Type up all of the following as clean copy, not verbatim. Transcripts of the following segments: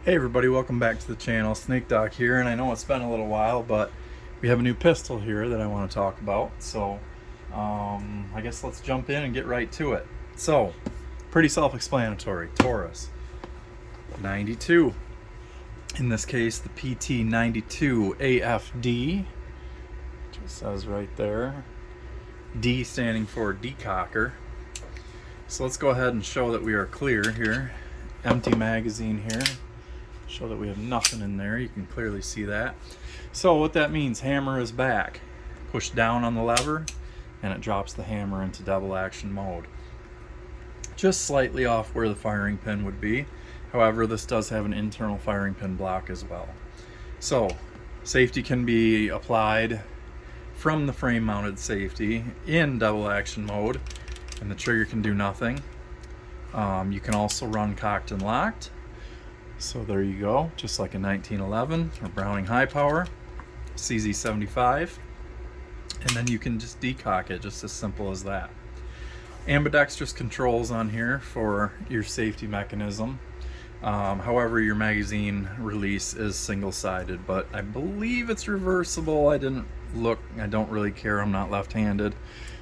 Hey everybody, welcome back to the channel. Snake Doc here, and I know it's been a little while, but we have a new pistol here that I want to talk about. So I guess let's jump in and get right to it. So, pretty self-explanatory. Taurus 92. In this case, the PT92 AFD, which it says right there. D standing for decocker. So let's go ahead and show that we are clear here. Empty magazine here. Show that we have nothing in there. You can clearly see that. So what that means, hammer is back. Push down on the lever and it drops the hammer into double action mode. Just slightly off where the firing pin would be. However, this does have an internal firing pin block as well. So safety can be applied from the frame mounted safety in double action mode, and the trigger can do nothing. You can also run cocked and locked. So there you go, just like a 1911 or Browning high power, CZ75, and then you can just decock it, just as simple as that. Ambidextrous controls on here for your safety mechanism. However, your magazine release is single-sided, but I believe it's reversible. I didn't look, I don't really care, I'm not left-handed,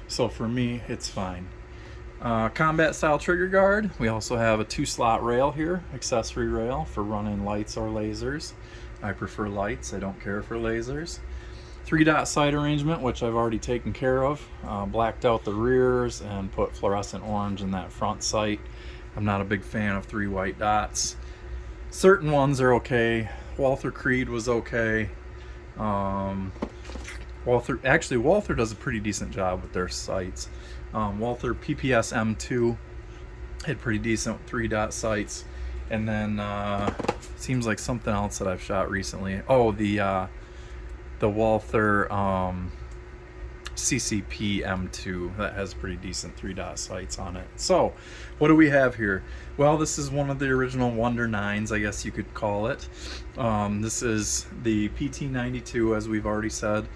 so for me it's fine. Combat style trigger guard. We also have a 2-slot rail here, accessory rail for running lights or lasers. I prefer lights, I don't care for lasers. 3-dot sight arrangement, which I've already taken care of. Blacked out the rears and put fluorescent orange in that front sight. I'm not a big fan of 3 white dots. Certain ones are okay. Walther Creed was okay. Walther does a pretty decent job with their sights. Walther PPS M2 had pretty decent 3-dot sights, and then seems like something else that I've shot recently. Oh, the Walther CCP M2 that has pretty decent 3-dot sights on it. So, what do we have here? Well, this is one of the original Wonder 9s, I guess you could call it. This is the PT92, as we've already said.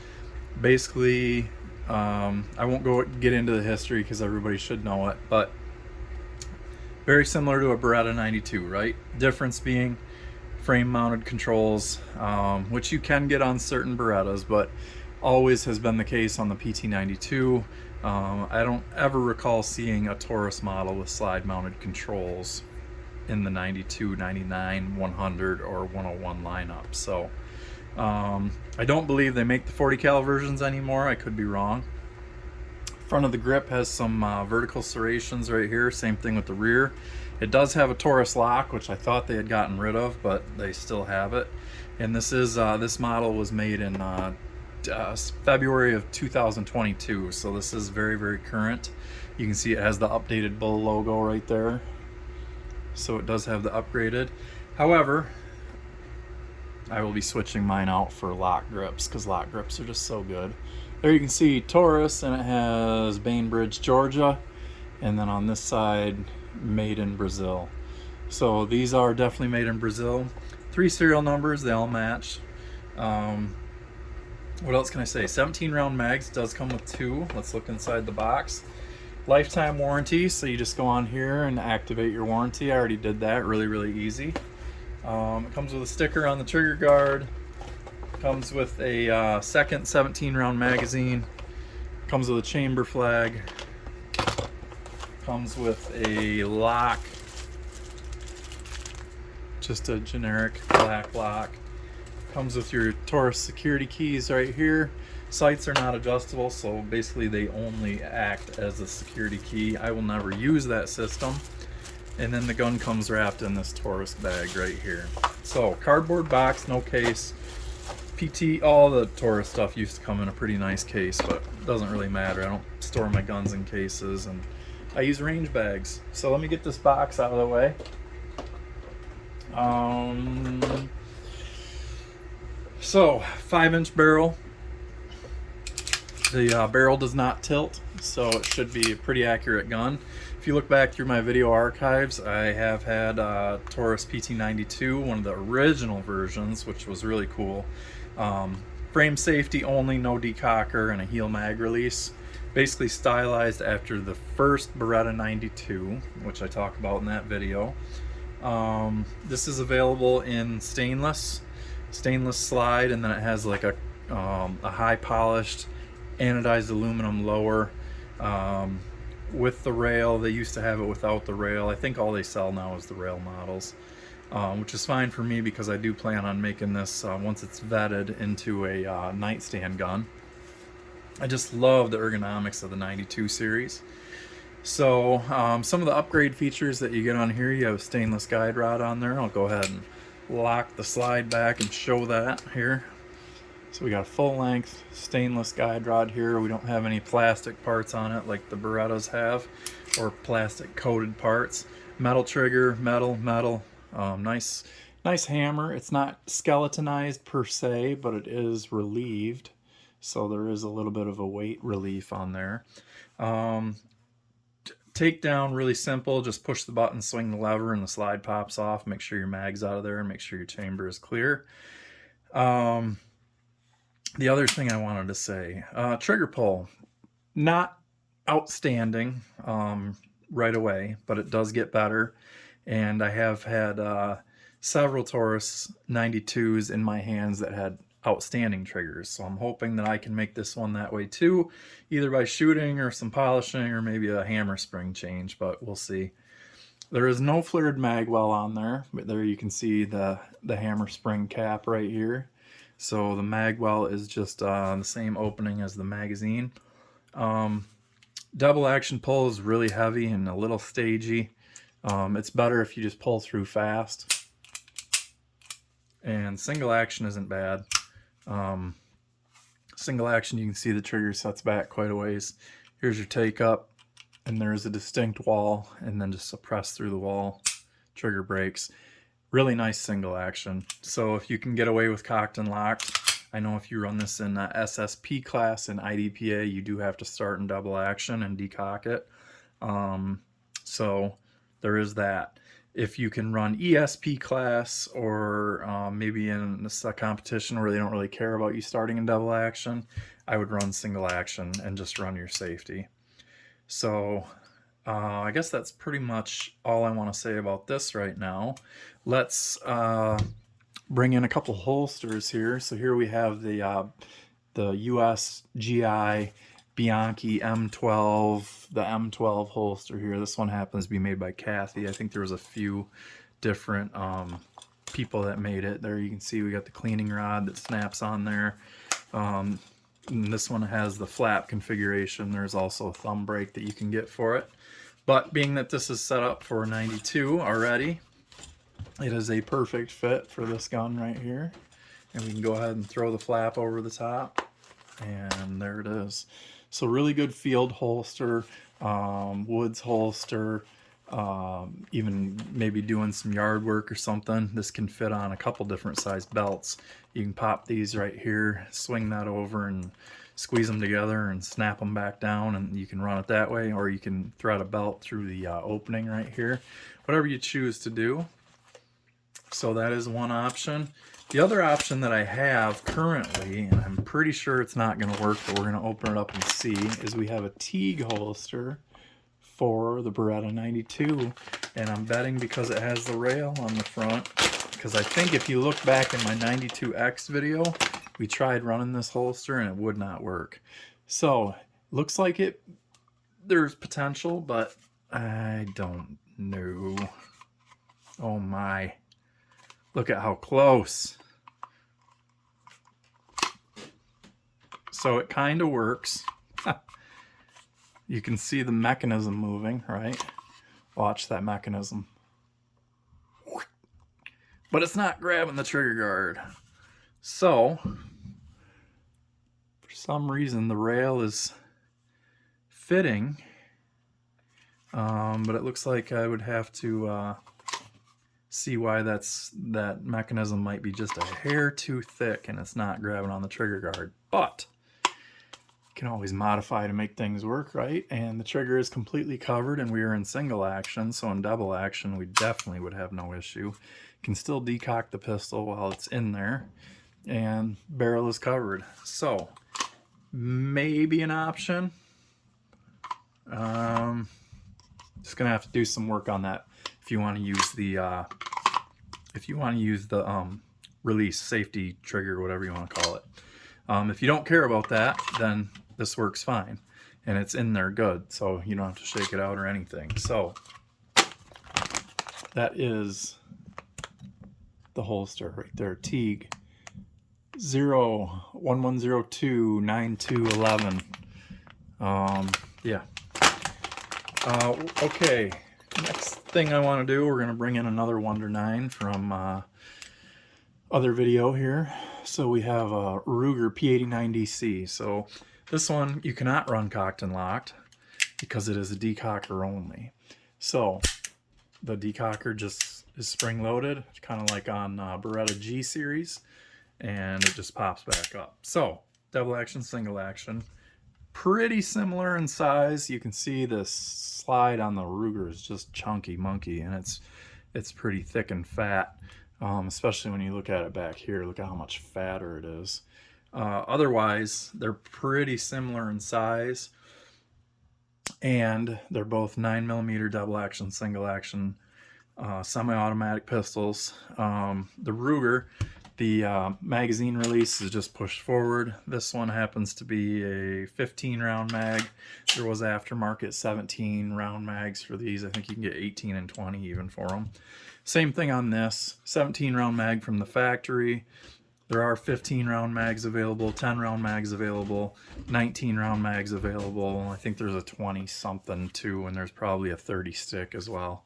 Basically, I won't get into the history because everybody should know it, but very similar to a Beretta 92, right? Difference being frame mounted controls, which you can get on certain Berettas, but always has been the case on the PT92. I don't ever recall seeing a Taurus model with slide mounted controls in the 92, 99, 100, or 101 lineup. So I don't believe they make the 40 cal versions anymore. I could be wrong. Front of the grip has some vertical serrations right here. Same thing with the rear. It does have a Taurus lock, which I thought they had gotten rid of, but they still have it. And this is this model was made in February of 2022, so this is very, very current. You can see it has the updated Bull logo right there, so it does have the upgraded. However, I will be switching mine out for lock grips because lock grips are just so good. There you can see Taurus, and it has Bainbridge, Georgia, and then on this side, made in Brazil. So these are definitely made in Brazil. 3 serial numbers, they all match. What else can I say? 17 round mags, does come with 2. Let's look inside the box. Lifetime warranty, so you just go on here and activate your warranty. I already did that, really, really easy. It comes with a sticker on the trigger guard. Comes with a second 17 round magazine. Comes with a chamber flag. Comes with a lock. Just a generic black lock. Comes with your Taurus security keys right here. Sights are not adjustable, so basically they only act as a security key. I will never use that system. And then the gun comes wrapped in this Taurus bag right here. So, cardboard box, no case. All the Taurus stuff used to come in a pretty nice case, but it doesn't really matter. I don't store my guns in cases, and I use range bags. So let me get this box out of the way. So, 5-inch barrel. The barrel does not tilt, so it should be a pretty accurate gun. If you look back through my video archives, I have had Taurus PT92, one of the original versions, which was really cool. Frame safety only, no decocker, and a heel mag release. Basically stylized after the first Beretta 92, which I talk about in that video. This is available in stainless slide, and then it has like a high polished anodized aluminum lower with the rail. They used to have it without the rail. I think all they sell now is the rail models, which is fine for me because I do plan on making this once it's vetted into a nightstand gun. I just love the ergonomics of the 92 series. So some of the upgrade features that you get on here, you have a stainless guide rod on there. I'll go ahead and lock the slide back and show that here. So we got a full length stainless guide rod here. We don't have any plastic parts on it like the Berettas have, or plastic coated parts. Metal trigger, metal. Nice hammer. It's not skeletonized per se, but it is relieved. So there is a little bit of a weight relief on there. Takedown, really simple. Just push the button, swing the lever, and the slide pops off. Make sure your mag's out of there and make sure your chamber is clear. The other thing I wanted to say, trigger pull, not outstanding right away, but it does get better. And I have had several Taurus 92s in my hands that had outstanding triggers, so I'm hoping that I can make this one that way too, either by shooting or some polishing or maybe a hammer spring change, but we'll see. There is no flared mag well on there, but there you can see the hammer spring cap right here. So the mag well is just the same opening as the magazine. Double action pull is really heavy and a little stagey. It's better if you just pull through fast. And single action isn't bad. Single action, you can see the trigger sets back quite a ways. Here's your take up, and there's a distinct wall, and then just suppress through the wall. Trigger breaks. Really nice single action. So if you can get away with cocked and locked, I know if you run this in SSP class in IDPA, you do have to start in double action and decock it. So there is that. If you can run ESP class, or maybe in a competition where they don't really care about you starting in double action, I would run single action and just run your safety. So I guess that's pretty much all I want to say about this right now. Let's bring in a couple holsters here. So here we have the US GI Bianchi M12, the M12 holster here. This one happens to be made by Kathy. I think there was a few different people that made it. There you can see we got the cleaning rod that snaps on there. And this one has the flap configuration. There's also a thumb brake that you can get for it. But being that this is set up for 92 already, it is a perfect fit for this gun right here. And we can go ahead and throw the flap over the top. And there it is. So really good field holster, woods holster, even maybe doing some yard work or something. This can fit on a couple different size belts. You can pop these right here, swing that over and squeeze them together and snap them back down, and you can run it that way, or you can thread a belt through the opening right here. Whatever you choose to do. So that is one option. The other option that I have currently, and I'm pretty sure it's not going to work, but we're going to open it up and see, is we have a Teague holster for the Beretta 92, and I'm betting because it has the rail on the front, because I think if you look back in my 92X video, we tried running this holster and it would not work. So looks like there's potential, but I don't know. Oh my. Look at how close. So it kind of works. You can see the mechanism moving, right? Watch that mechanism. But it's not grabbing the trigger guard. So, for some reason, the rail is fitting. But it looks like I would have to see why that mechanism might be just a hair too thick and it's not grabbing on the trigger guard. But you can always modify to make things work, right? And the trigger is completely covered, and we are in single action, so in double action we definitely would have no issue. You can still decock the pistol while it's in there, and barrel is covered. So maybe an option. Just gonna have to do some work on that if you want to use the release safety trigger, whatever you want to call it. If you don't care about that, then this works fine, and it's in there good, so you don't have to shake it out or anything. So that is the holster right there, Teague 011029211. Yeah. Okay, next thing I want to do, we're going to bring in another Wonder 9 from other video here. So we have a Ruger P89DC. So this one you cannot run cocked and locked because it is a decocker only. So the decocker just is spring loaded, kind of like on Beretta G series, and it just pops back up. So double action, single action, pretty similar in size. You can see the slide on the Ruger is just chunky monkey, and it's pretty thick and fat. Especially when you look at it back here, look at how much fatter it is. Otherwise, they're pretty similar in size, and they're both 9mm double action, single action, semi-automatic pistols. The Ruger, the magazine release is just pushed forward. This one happens to be a 15 round mag. There was aftermarket 17 round mags for these. I think you can get 18 and 20 even for them. Same thing on this, 17 round mag from the factory. There are 15 round mags available, 10 round mags available, 19 round mags available. I think there's a 20 something too, and there's probably a 30 stick as well.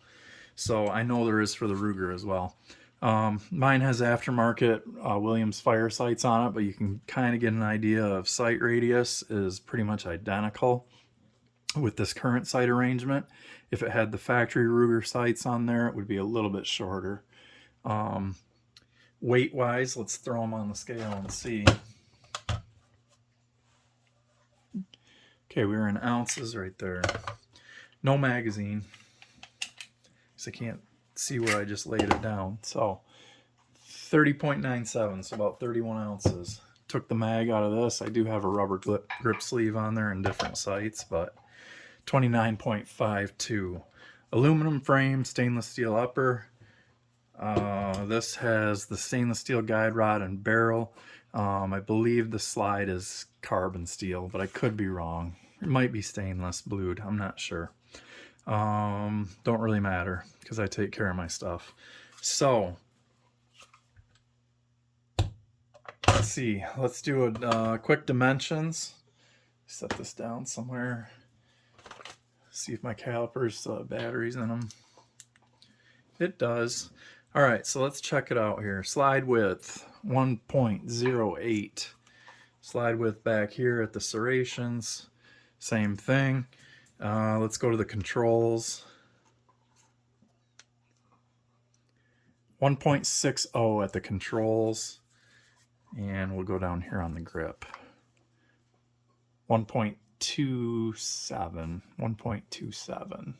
So I know there is for the Ruger as well. Mine has aftermarket Williams fire sights on it, but you can kind of get an idea of sight radius is pretty much identical with this current sight arrangement. If it had the factory Ruger sights on there, it would be a little bit shorter. Weight wise, let's throw them on the scale and see. Okay, we were in ounces right there. No magazine, because I can't see where I just laid it down. So 30.97, so about 31 ounces. Took the mag out of this. I do have a rubber grip sleeve on there in different sights, but 29.52. Aluminum frame, stainless steel upper. This has the stainless steel guide rod and barrel. I believe the slide is carbon steel, but I could be wrong. It might be stainless blued, I'm not sure. Don't really matter because I take care of my stuff. So let's see, let's do a quick dimensions. Set this down somewhere. See if my calipers still have batteries in them. It does. All right, so let's check it out here. Slide width 1.08. Slide width back here at the serrations, same thing. Let's go to the controls. 1.60 at the controls, and we'll go down here on the grip. 1.27.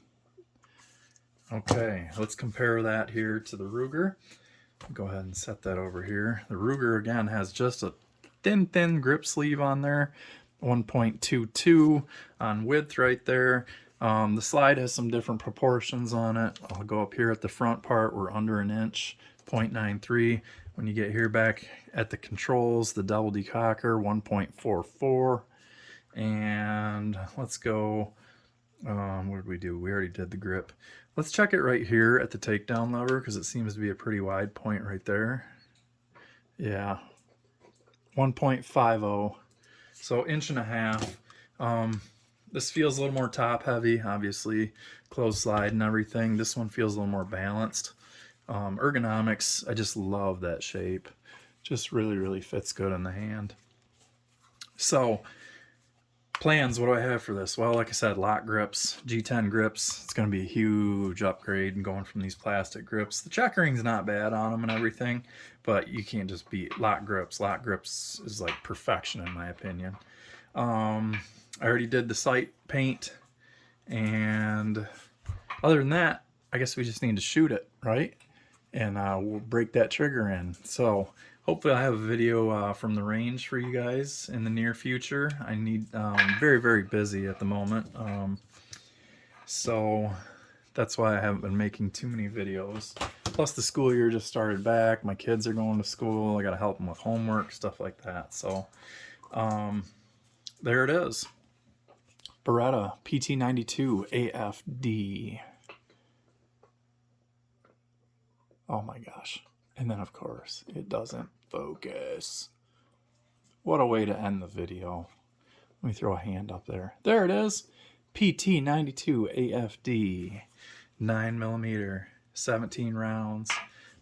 Okay, let's compare that here to the Ruger. Go ahead and set that over here. The Ruger again has just a thin grip sleeve on there. 1.22 on width right there. The slide has some different proportions on it. I'll go up here at the front part, we're under an inch, 0.93. When you get here back at the controls, the double decocker, 1.44. And let's go, what did we do? We already did the grip. Let's check it right here at the takedown lever, because it seems to be a pretty wide point right there. Yeah, 1.50. So 1.5 inches. This feels a little more top heavy, obviously, closed slide and everything. This one feels a little more balanced. Ergonomics, I just love that shape. Just really fits good in the hand. So plans, what do I have for this? Well, like I said, lock grips, G10 grips. It's going to be a huge upgrade and going from these plastic grips. The checkering's not bad on them and everything, but you can't just beat lock grips. Lock grips is like perfection in my opinion. I already did the sight paint, and other than that, I guess we just need to shoot it, right? And we'll break that trigger in. So hopefully I'll have a video from the range for you guys in the near future. I need very busy at the moment. So that's why I haven't been making too many videos. Plus the school year just started back. My kids are going to school. I got to help them with homework, stuff like that. So there it is. Beretta PT92 AFD. Oh my gosh. And then of course it doesn't focus. What a way to end the video. Let me throw a hand up there. There it is. PT92 AFD. 9mm, 17 rounds.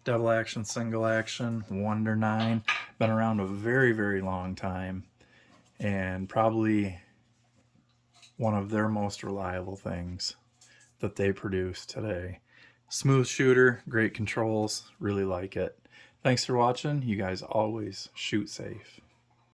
Double action, single action, Wonder 9. Been around a very, very long time. And probably one of their most reliable things that they produce today. Smooth shooter, great controls, really like it. Thanks for watching. You guys always shoot safe.